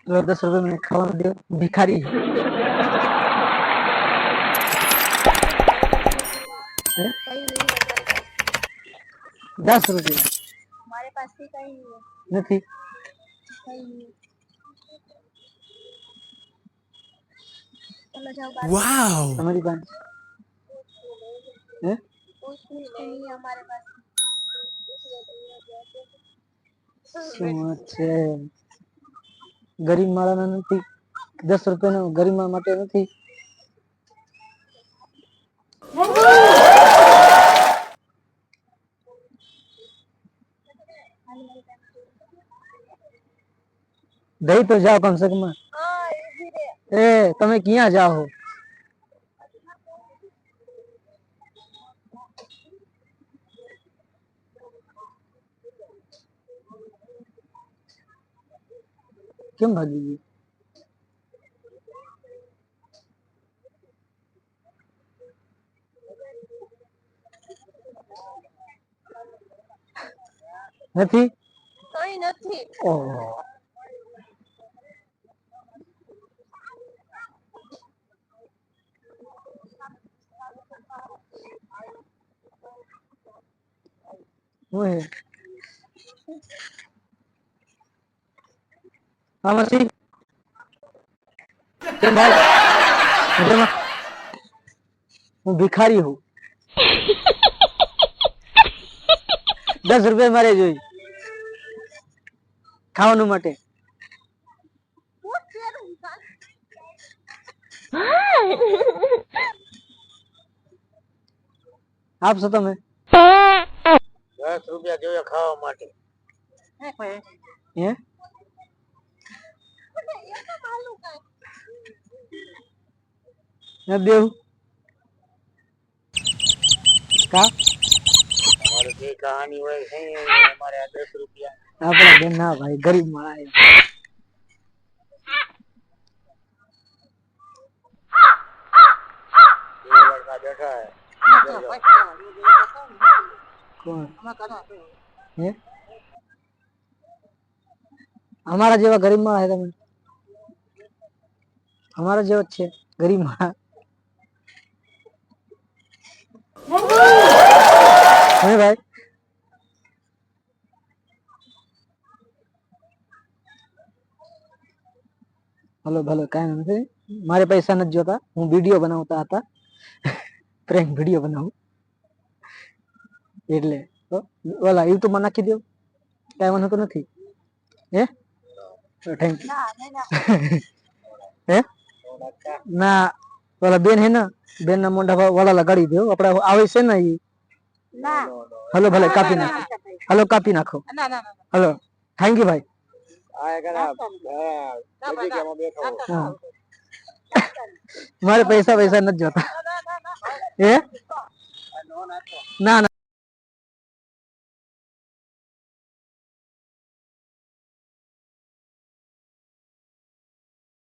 तो 10 रुपए में खावा दे भिखारी है। 10 रुपये हमारे पास भी कहीं नहीं नहीं। चलो जाओ बात वाओ हमारी बात है। कुछ नहीं है हमारे पास। શું છે ગરીબ માણસને નથી 10 રૂપિયાનો ગરીબ માણસ માટે નથી। દઈ તો જાઓ કમ સે કમ। એ તમે ક્યાં જાઓ? કેમ ભાગી ગઈ? નથી કઈ નથી। ઓહો ઓય હા મસી કેમ ભાઈ મજામાં? હું ભિખારી હું 10 રૂપિયા મારે જોઈ ખાવાનું માટે। આપશો તમે? 10 રૂપિયા જોઈએ ખાવા માટે। હે ન દેવું કા તમારે જે કહાની હોય છે અમારે આ 10 રૂપિયા આપણા બેન ના ભાઈ ગરીબ માણસ બે લડકા બેઠા કોણ હે हमारा जेवा गरीब माणस है તમે हमारा जेवा છે गरीब माणस હે ભાઈ હલો ભલો કાંઈ નથી મારે પૈસા નથી જોતા હું વિડિયો બનાવતા હતા પ્રેન્ક વિડિયો બનાવું એટલે ઓલા યુટ્યુબ માં નાખી દો કાંઈ વાંધો તો નથી હે थैंक यू है ना वाला बेन है ना बेन ना मोंढा वाला लगाड़ी दो अपना आवे से ना ये ना हेलो भले कापी ना हेलो कापी नाखो ना ना ना हेलो थैंक यू भाई આ કરા જગ્યામાં બેઠો हाँ मारे पैसा वैसा न जोता है ना ना